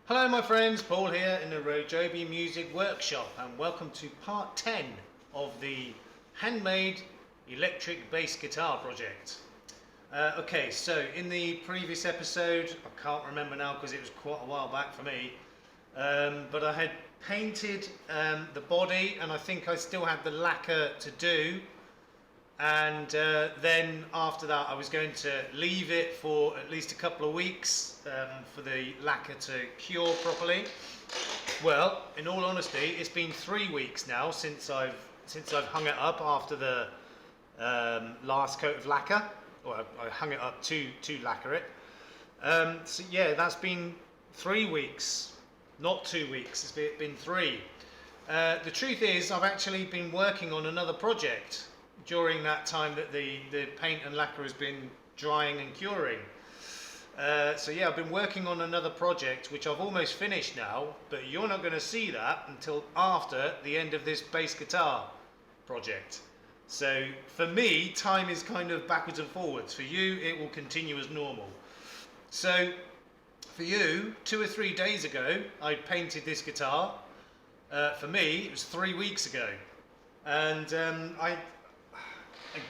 Hello my friends, Paul here in the RoJoBe Music Workshop, and welcome to part 10 of the Handmade electric bass guitar project. Okay, so in the previous episode, I can't remember now because it was quite a while back for me, but I had painted the body, and I think I still had the lacquer to do. And then after that I was going to leave it for at least a couple of weeks for the lacquer to cure properly. Well, in all honesty, it's been 3 weeks now since I've hung it up after the last coat of lacquer, or I hung it up to lacquer it. So yeah, that's been 3 weeks, not 2 weeks, it's been 3. The truth is I've actually been working on another project during that time that the paint and lacquer has been drying and curing. So yeah, I've been working on another project which I've almost finished now, but you're not going to see that until after the end of this bass guitar project. So for me, time is kind of backwards and forwards. For you, it will continue as normal. So for you, 2 or 3 days ago, I painted this guitar. For me, it was 3 weeks ago. And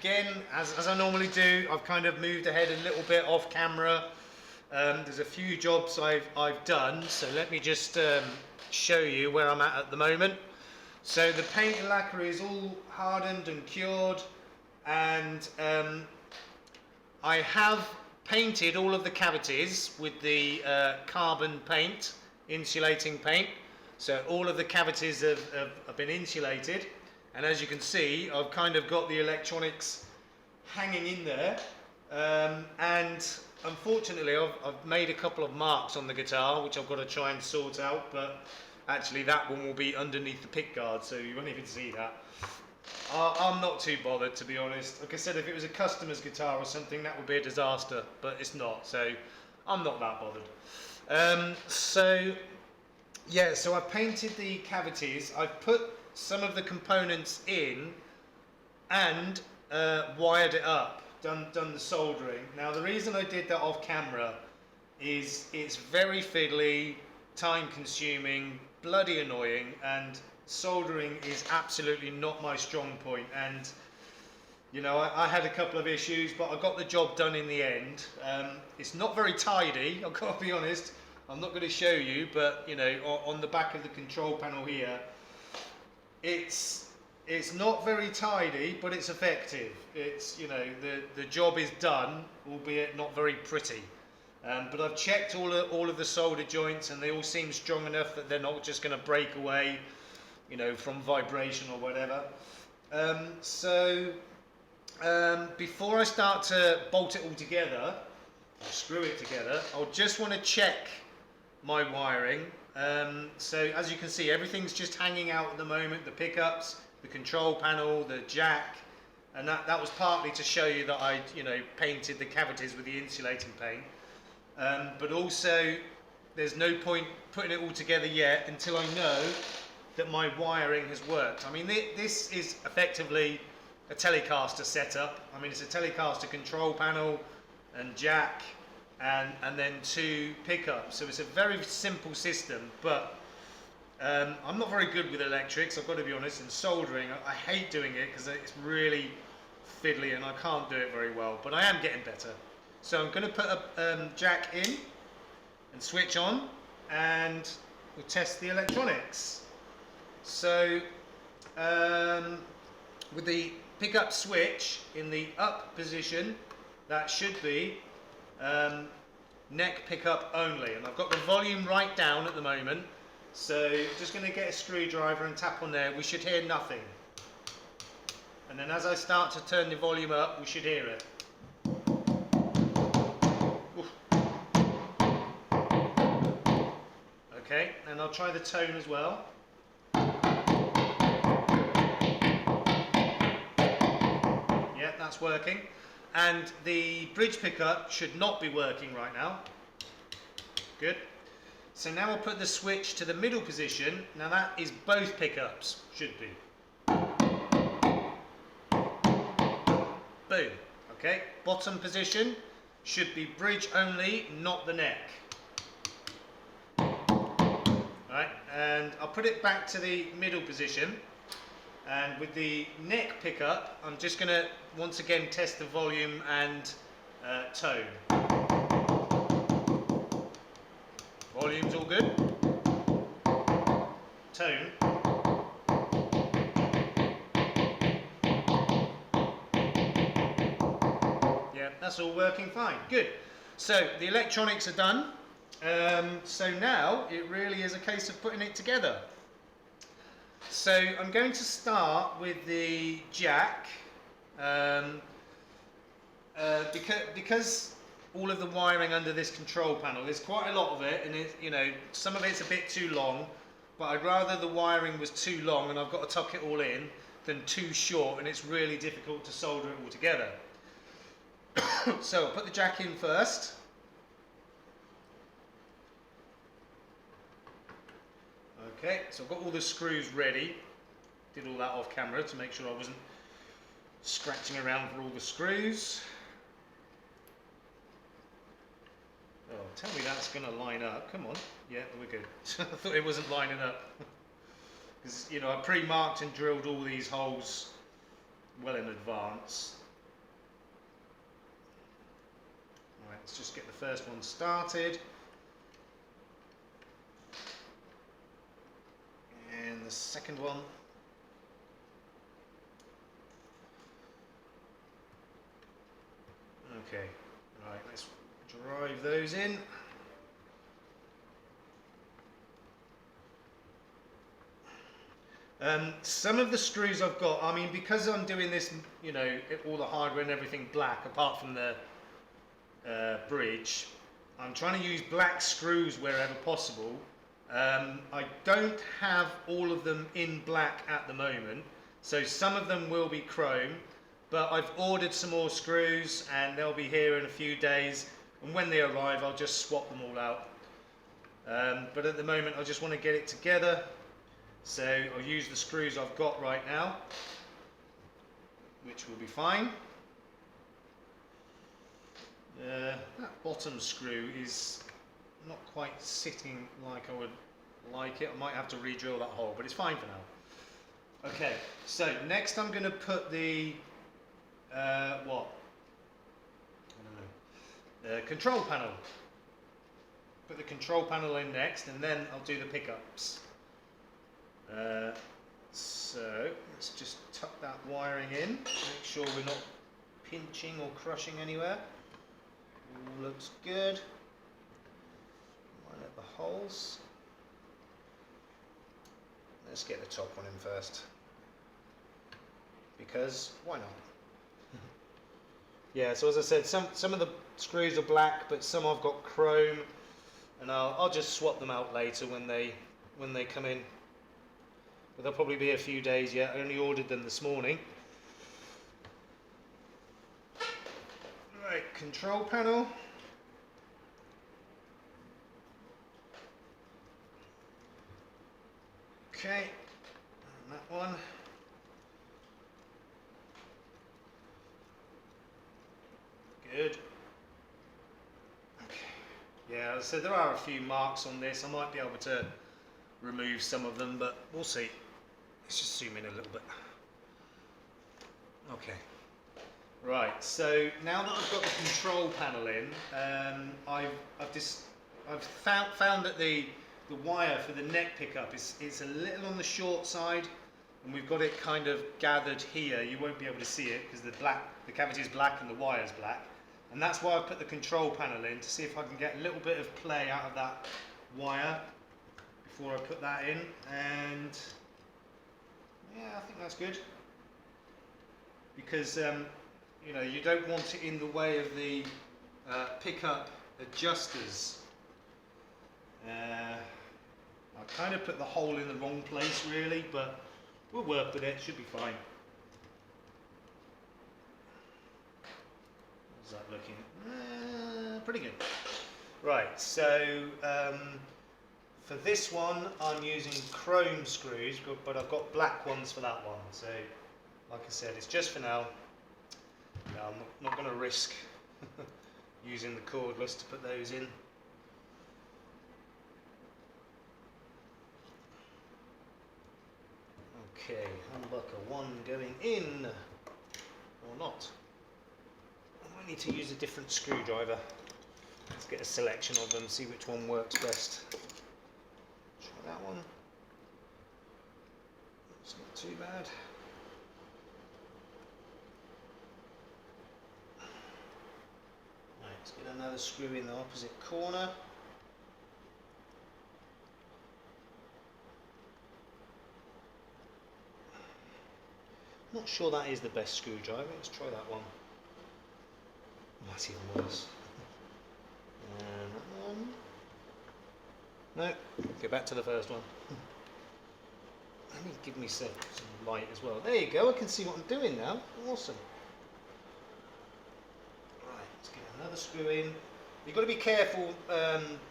again, as I normally do, I've kind of moved ahead a little bit off camera. There's a few jobs I've done, so let me just show you where I'm at the moment. So the paint and lacquer is all hardened and cured, and I have painted all of the cavities with the carbon paint, insulating paint. So all of the cavities have been insulated. And as you can see, I've kind of got the electronics hanging in there, and unfortunately I've made a couple of marks on the guitar which I've got to try and sort out, but actually that one will be underneath the pick guard, so you won't even see that. I'm not too bothered, to be honest. Like I said, if it was a customer's guitar or something, that would be a disaster, but it's not, so I'm not that bothered. So yeah, so I've painted the cavities, I've put some of the components in and wired it up, done the soldering. Now the reason I did that off camera is it's very fiddly, time consuming, bloody annoying, and soldering is absolutely not my strong point. And you know, I had a couple of issues, but I got the job done in the end. It's not very tidy, I've got to be honest. I'm not going to show you, but you know, on the back of the control panel here, it's not very tidy, but it's effective. It's, you know, the job is done, albeit not very pretty. But I've checked all of the solder joints, and they all seem strong enough that they're not just going to break away, you know, from vibration or whatever. Before I start to bolt it all together, or screw it together, I'll just want to check my wiring. So as you can see, everything's just hanging out at the moment, the pickups, the control panel, the jack, and that was partly to show you that I, you know, painted the cavities with the insulating paint. But also there's no point putting it all together yet until I know that my wiring has worked. I mean, this is effectively a Telecaster setup. I mean, it's a Telecaster control panel and jack, and then 2 pickups. So it's a very simple system, but I'm not very good with electrics, I've got to be honest, and soldering. I hate doing it because it's really fiddly and I can't do it very well, but I am getting better. So I'm going to put a jack in and switch on, and we'll test the electronics. So with the pickup switch in the up position, that should be neck pickup only, and I've got the volume right down at the moment, so just going to get a screwdriver and tap on there. We should hear nothing, and then as I start to turn the volume up, we should hear it. Oof. Okay, and I'll try the tone as well. Yeah, that's working. And the bridge pickup should not be working right now. Good. So now I'll put the switch to the middle position. Now that is both pickups, should be. Boom. Okay, bottom position should be bridge only, not the neck. Right, and I'll put it back to the middle position, and with the neck pickup I'm just going to once again test the volume and tone. Volume's all good. Tone. Yeah, that's all working fine. Good. So the electronics are done. So now it really is a case of putting it together. So I'm going to start with the jack, because all of the wiring under this control panel, there's quite a lot of it, and some of it's a bit too long, but I'd rather the wiring was too long and I've got to tuck it all in than too short and it's really difficult to solder it all together. So I'll put the jack in first. Okay, so I've got all the screws ready. Did all that off camera to make sure I wasn't scratching around for all the screws. Oh, tell me that's going to line up. Come on. Yeah, we're good. I thought it wasn't lining up. Because, I pre-marked and drilled all these holes well in advance. Alright, let's just get the first one started. And the second one. Okay, right, let's drive those in. Some of the screws I've got, I mean, because I'm doing this, all the hardware and everything black, apart from the bridge, I'm trying to use black screws wherever possible. I don't have all of them in black at the moment, so some of them will be chrome, but I've ordered some more screws and they'll be here in a few days, and when they arrive I'll just swap them all out. But at the moment I just want to get it together, so I'll use the screws I've got right now, which will be fine. That bottom screw is not quite sitting like I would like it. I might have to re-drill that hole, but it's fine for now. Okay, so next I'm going to put the control panel. Put the control panel in next, and then I'll do the pickups. So let's just tuck that wiring in, make sure we're not pinching or crushing anywhere. All looks good. Line up the holes. Let's get the top one in first, because why not? Yeah, so as I said, some of the screws are black, but some I've got chrome, and I'll just swap them out later when they come in. But they'll probably be a few days yet. I only ordered them this morning. Right, control panel. Okay, and that one. Good. Okay. Yeah, so there are a few marks on this. I might be able to remove some of them, but we'll see. Let's just zoom in a little bit. Okay. Right, so now that I've got the control panel in, I've found that the wire for the neck pickup is a little on the short side, and we've got it kind of gathered here. You won't be able to see it because the cavity is black and the wire is black, and that's why I've put the control panel in, to see if I can get a little bit of play out of that wire before I put that in. And yeah, I think that's good, because you don't want it in the way of the pickup adjusters. I kind of put the hole in the wrong place really, but we'll work with it, should be fine. How's that looking? Pretty good. Right, so for this one I'm using chrome screws, but I've got black ones for that one. So like I said, it's just for now. No, I'm not going to risk using the cordless to put those in. Okay, humbucker 1 going in, or not. I might need to use a different screwdriver. Let's get a selection of them, see which one works best. Try that one. It's not too bad. Right, let's get another screw in the opposite corner. Not sure that is the best screwdriver. Let's try that one. That's even worse. And that one. No, go back to the first one. I need to give me some light as well. There you go, I can see what I'm doing now. Awesome. Right, let's get another screw in. You've got to be careful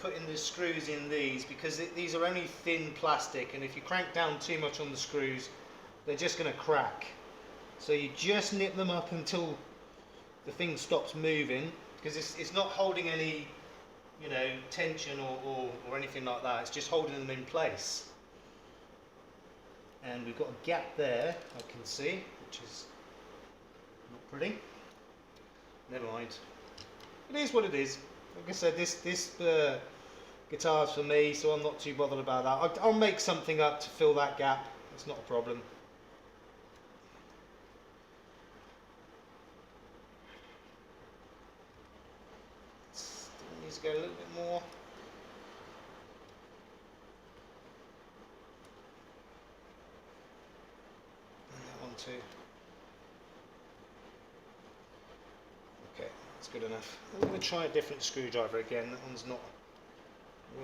putting the screws in these, because these are only thin plastic, and if you crank down too much on the screws, they're just going to crack. So you just nip them up until the thing stops moving, because it's not holding any, you know, tension or anything like that. It's just holding them in place. And we've got a gap there, I can see, which is not pretty. Never mind. It is what it is. Like I said, this guitar's for me, so I'm not too bothered about that. I'll make something up to fill that gap. It's not a problem. Needs to go a little bit more. And that one too. Okay, that's good enough. I'm going to try a different screwdriver again. That one's not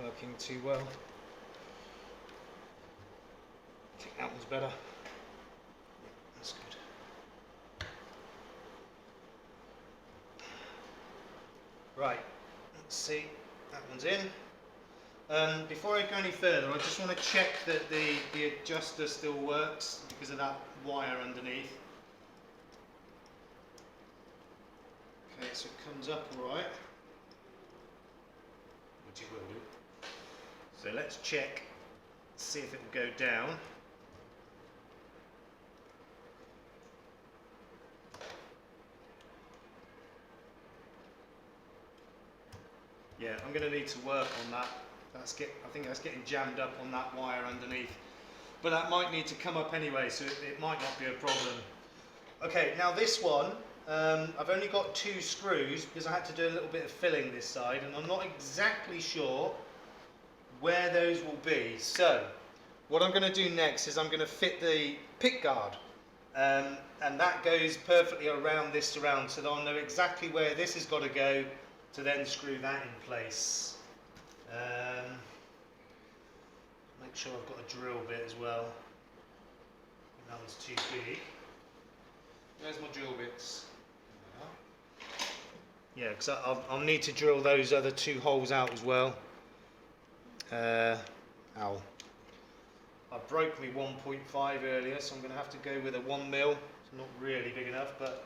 working too well. I think that one's better. That's good. Right. Let's see, that one's in. Before I go any further, I just want to check that the adjuster still works because of that wire underneath. Okay, so it comes up all right, which it will do. So let's check, see if it will go down. Yeah, I'm going to need to work on that. I think that's getting jammed up on that wire underneath. But that might need to come up anyway, so it might not be a problem. Okay, now this one, I've only got 2 screws because I had to do a little bit of filling this side, and I'm not exactly sure where those will be. So, what I'm going to do next is I'm going to fit the pick guard. And that goes perfectly around this surround, so that I'll know exactly where this has got to go to then screw that in place. Make sure I've got a drill bit as well. That one's too big. Where's my drill bits? Yeah, because I'll need to drill those other 2 holes out as well. Ow. I broke my 1.5 earlier, so I'm going to have to go with a 1mm. It's not really big enough, but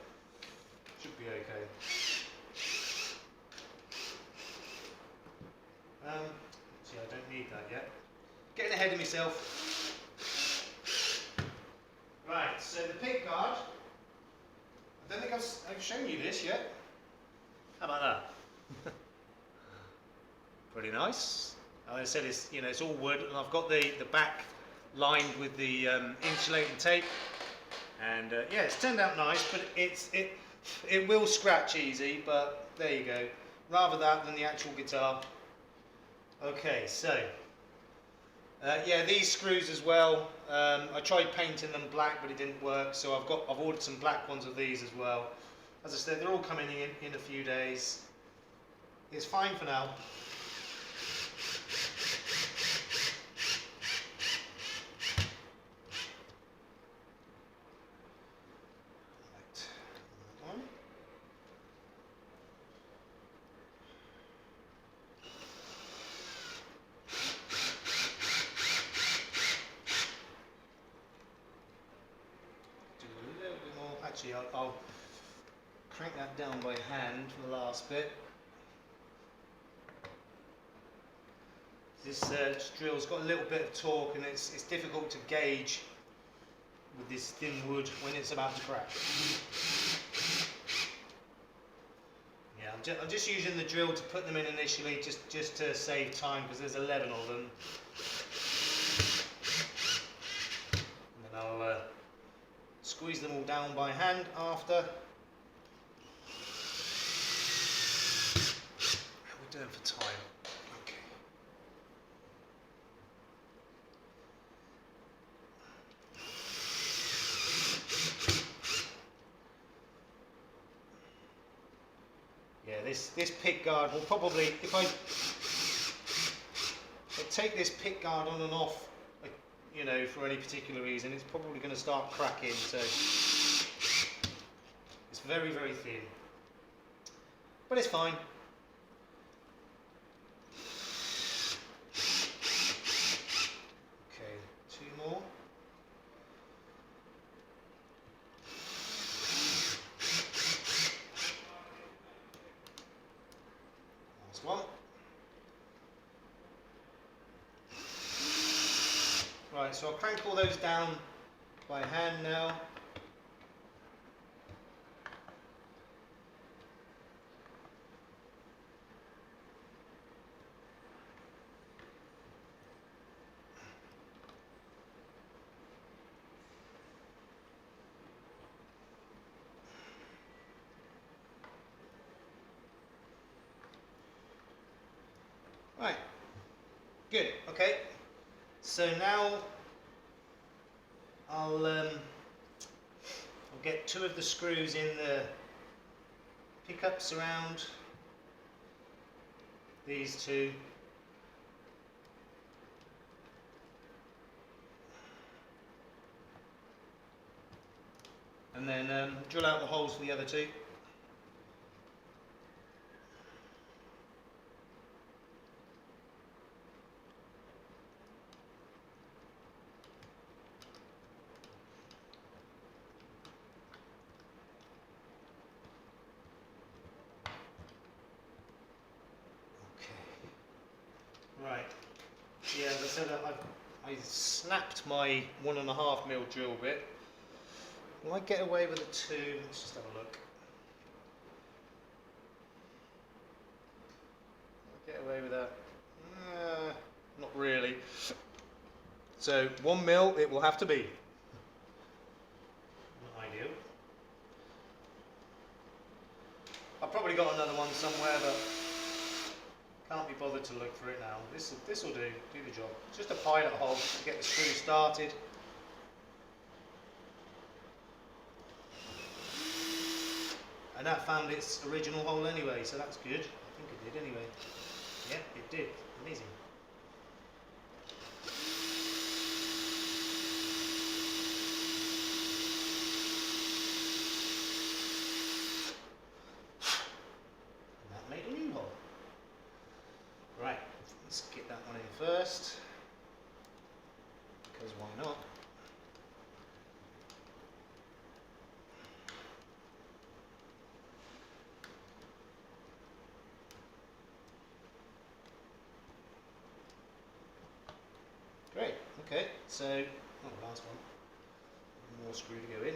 should be okay. See, I don't need that yet. Getting ahead of myself. Right, so the pick guard. I don't think I've shown you this yet. How about that? Pretty nice. As I said, it's all wood, and I've got the back lined with the insulating tape. And yeah, it's turned out nice, but it will scratch easy. But there you go. Rather that than the actual guitar. Okay, so yeah, these screws as well. I tried painting them black, but it didn't work. So I've ordered some black ones of these as well. As I said, they're all coming in a few days. It's fine for now. Actually, I'll crank that down by hand for the last bit. This drill's got a little bit of torque, and it's difficult to gauge with this thin wood when it's about to crack. Yeah, I'm just using the drill to put them in initially, just to save time, because there's 11 of them. And then I'll squeeze them all down by hand after. How are we doing for time? Okay. Yeah, this pick guard will probably, if I take this pick guard on and off, you know, for any particular reason, it's probably going to start cracking. So it's very, very thin, but it's fine. Okay, 2 more. Last one. Right, so I'll crank all those down by hand now. Right, good, okay. So now I'll get 2 of the screws in the pickups around these 2. And then drill out the holes for the other 2. Right, yeah, as I said, I snapped my 1.5mm drill bit. Will I get away with a 2? Let's just have a look. Will I get away with that? Not really. So 1mm it will have to be. Not ideal. I've probably got another one somewhere, but can't be bothered to look for it now. This will do the job. It's just a pilot hole to get the screw started. And that found its original hole anyway, so that's good. I think it did anyway. Yeah, it did. Amazing. And that made a new hole. Right, let's get that one in first, because why not? Great, okay, so, last one. One more screw to go in.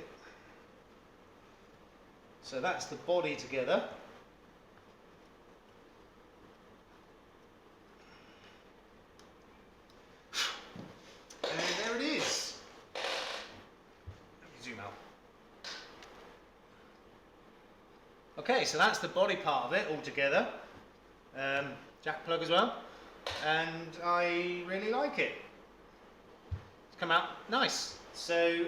So that's the body together. And there it is. Let me zoom out. Okay, so that's the body part of it all together. Jack plug as well. And I really like it. Come out nice. So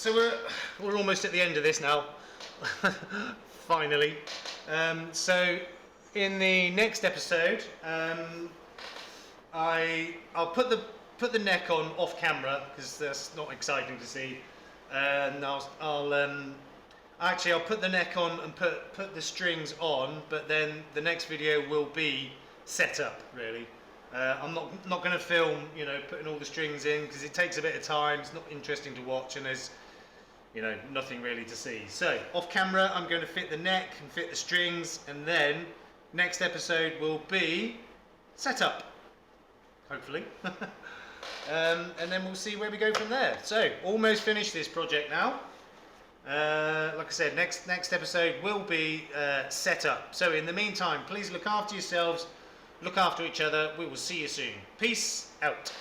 we're almost at the end of this now. Finally. So in the next episode, I'll put the neck on off camera because that's not exciting to see. And I'll put the neck on and put the strings on, but then the next video will be set up really. I'm not going to film, you know, putting all the strings in because it takes a bit of time. It's not interesting to watch, and there's, you know, nothing really to see. So off camera, I'm going to fit the neck and fit the strings, and then next episode will be set up. hopefully. And then we'll see where we go from there. So, almost finished this project now. Like I said, next episode will be set up. So in the meantime, please look after yourselves, look after each other. We will see you soon. Peace out.